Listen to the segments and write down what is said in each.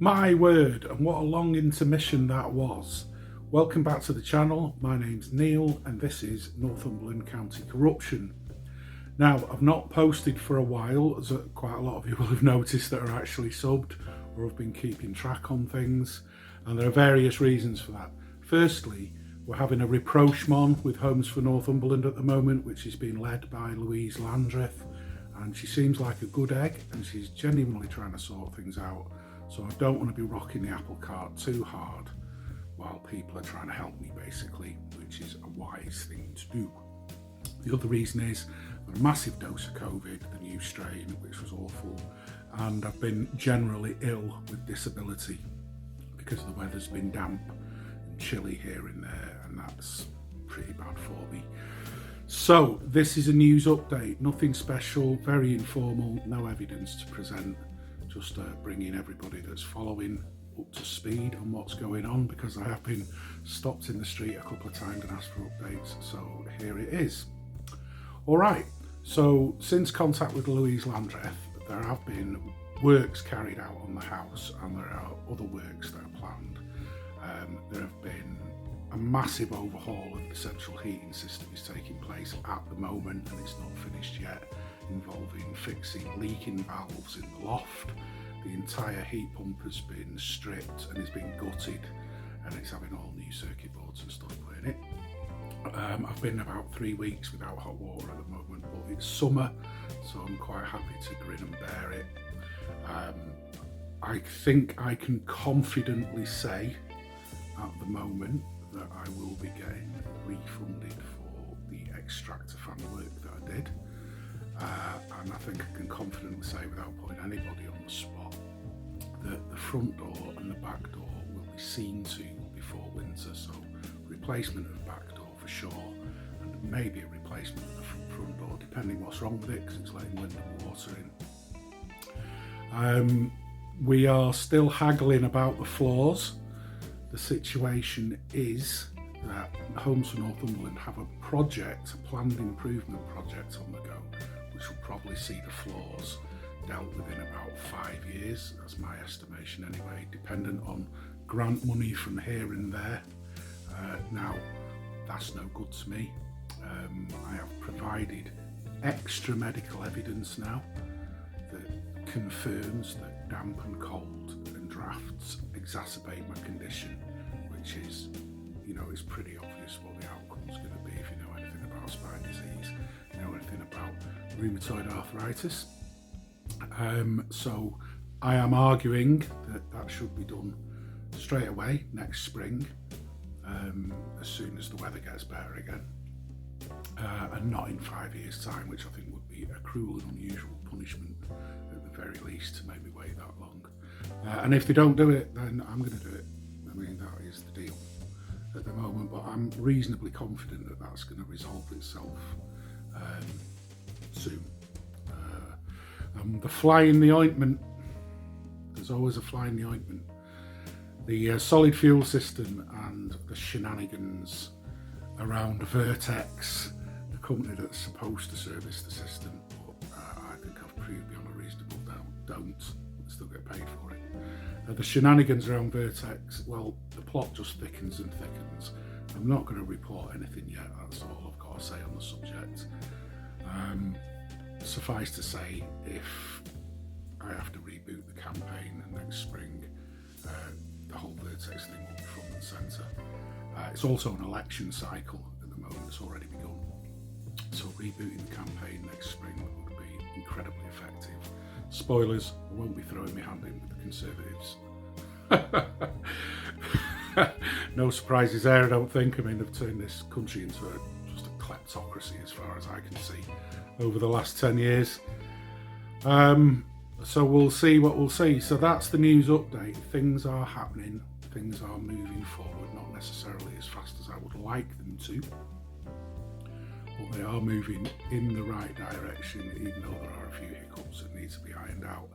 My word, and what a long intermission that was. Welcome back to the channel. My name's Neil and this is Northumberland County Corruption. Now, I've not posted for a while, as quite a lot of you will have noticed that are actually subbed or have been keeping track on things, and there are various reasons for that. Firstly, we're having a rapprochement with Homes for Northumberland at the moment, which is being led by Louise Landreth, and she seems like a good egg and she's genuinely trying to sort things out. So I don't want to be rocking the apple cart too hard while people are trying to help me, basically, which is a wise thing to do. The other reason is I've got a massive dose of COVID, the new strain, which was awful, and I've been generally ill with disability because the weather's been damp and chilly here and there, and that's pretty bad for me. So this is a news update, nothing special, very informal, no evidence to present. Just bringing everybody that's following up to speed on what's going on, because I have been stopped in the street a couple of times and asked for updates, so here it is. Alright, so since contact with Louise Landreth, there have been works carried out on the house and there are other works that are planned. There have been a massive overhaul of the central heating system is taking place at the moment, and it's not finished yet, involving fixing leaking valves in the loft. The entire heat pump has been stripped and is being gutted, and it's having all new circuit boards and stuff put in it. I've been about 3 weeks without hot water at the moment, but it's summer, so I'm quite happy to grin and bear it. I think I can confidently say at the moment that I will be getting refunded for the extractor fan work that I did. And I think I can confidently say, without putting anybody on the spot, that the front door and the back door will be seen to before winter. So replacement of the back door for sure, and maybe a replacement of the front door, depending what's wrong with it, because it's letting wind and water in. We are still haggling about the floors. The situation is that Homes for Northumberland have a project, a planned improvement project on the go, which will probably see the floors dealt with in about 5 years. That's my estimation anyway, dependent on grant money from here and there. Now, that's no good to me. I have provided extra medical evidence now that confirms that damp and cold and drafts exacerbate my condition, which is, it's pretty obvious what the outcome's going to be if you know anything about spine disease, you know anything about rheumatoid arthritis. So I am arguing that should be done straight away next spring, as soon as the weather gets better again, and not in 5 years' time, which I think would be a cruel and unusual punishment at the very least to make me wait that long. And if they don't do it, then I'm going to do it. I mean, that is the deal at the moment, but I'm reasonably confident that that's going to resolve itself soon. The fly in the ointment, there's always a fly in the ointment. The solid fuel system and the shenanigans around Vertex, the company that's supposed to service the system, but I think I've proved beyond a reasonable doubt don't still get paid for it. The shenanigans around Vertex, well, the plot just thickens and thickens. I'm not going to report anything yet, that's all I've got to say on the subject. Suffice to say, if I have to reboot the campaign next spring, the whole Vertex thing will be front and centre. It's also an election cycle at the moment, it's already begun. So rebooting the campaign next spring would be incredibly effective. Spoilers, I won't be throwing my hand in with the Conservatives. No surprises there, I don't think. I mean, they've turned this country into just a kleptocracy as far as I can see over the last 10 years. So we'll see what we'll see. So that's the news update. Things are happening, things are moving forward, not necessarily as fast as I would like them to, but they are moving in the right direction, even though there are a few hiccups that need to be ironed out.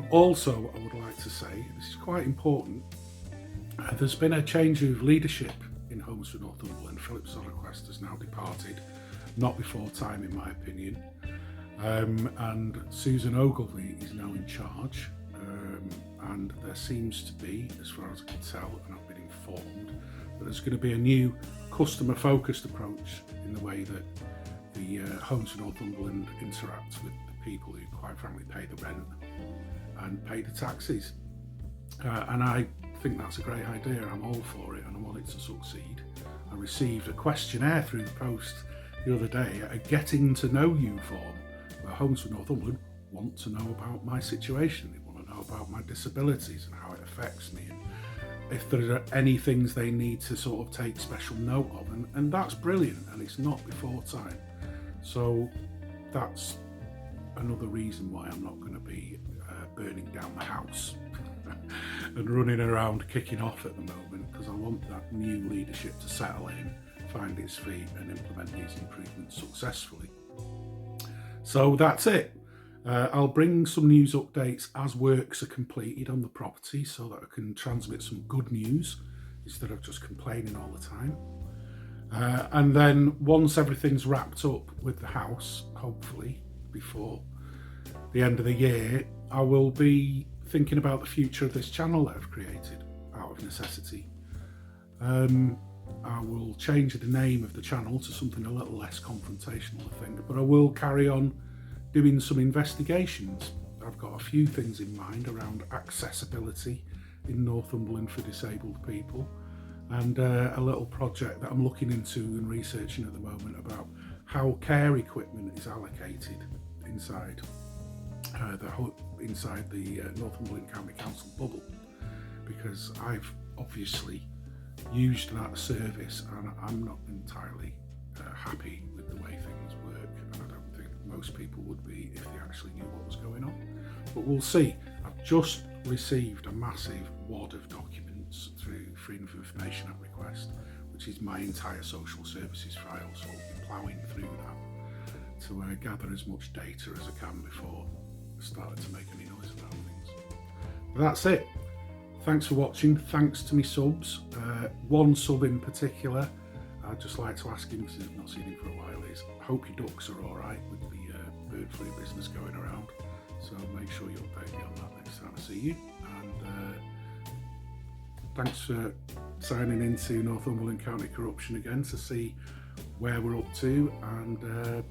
Also, I would like to say, this is quite important, there's been a change of leadership in Homes for Northumberland. Philip Soderquist has now departed, not before time in my opinion, and Susan Ogilvie is now in charge. and there seems to be, as far as I can tell, and I've been informed, that there's going to be a new customer focused approach in the way that the Homes for Northumberland interact with the people who quite frankly pay the rent and pay the taxes. And I think that's a great idea. I'm all for it and I want it to succeed. I received a questionnaire through the post the other day, a getting to know you form, where Homes for Northumberland want to know about my situation. They want to know about my disabilities and how it affects me, and if there are any things they need to sort of take special note of, and that's brilliant, and it's not before time. So that's another reason why I'm not going to be burning down the house and running around kicking off at the moment, because I want that new leadership to settle in, find its feet and implement these improvements successfully. So that's it. I'll bring some news updates as works are completed on the property so that I can transmit some good news instead of just complaining all the time. And then once everything's wrapped up with the house, hopefully before the end of the year, I will be thinking about the future of this channel that I've created out of necessity. I will change the name of the channel to something a little less confrontational, I think, but I will carry on doing some investigations. I've got a few things in mind around accessibility in Northumberland for disabled people, and a little project that I'm looking into and researching at the moment about how care equipment is allocated inside the Northumberland County Council bubble, because I've obviously used that service and I'm not entirely happy with the way things work, and I don't think most people would be if they actually knew what was going on. But we'll see. I've just received a massive wad of documents through Freedom of Information Act request, which is my entire social services file, so I'll be ploughing through that to gather as much data as I can before I start to make any noise about things. But that's it. Thanks for watching. Thanks to my subs. One sub in particular, I'd just like to ask him, because I've not seen him for a while, is I hope your ducks are all right with the bird flu business going around. So make sure you update me on that next time I see you. And thanks for signing into Northumberland County Corruption again to see where we're up to, and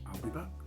I'll be back.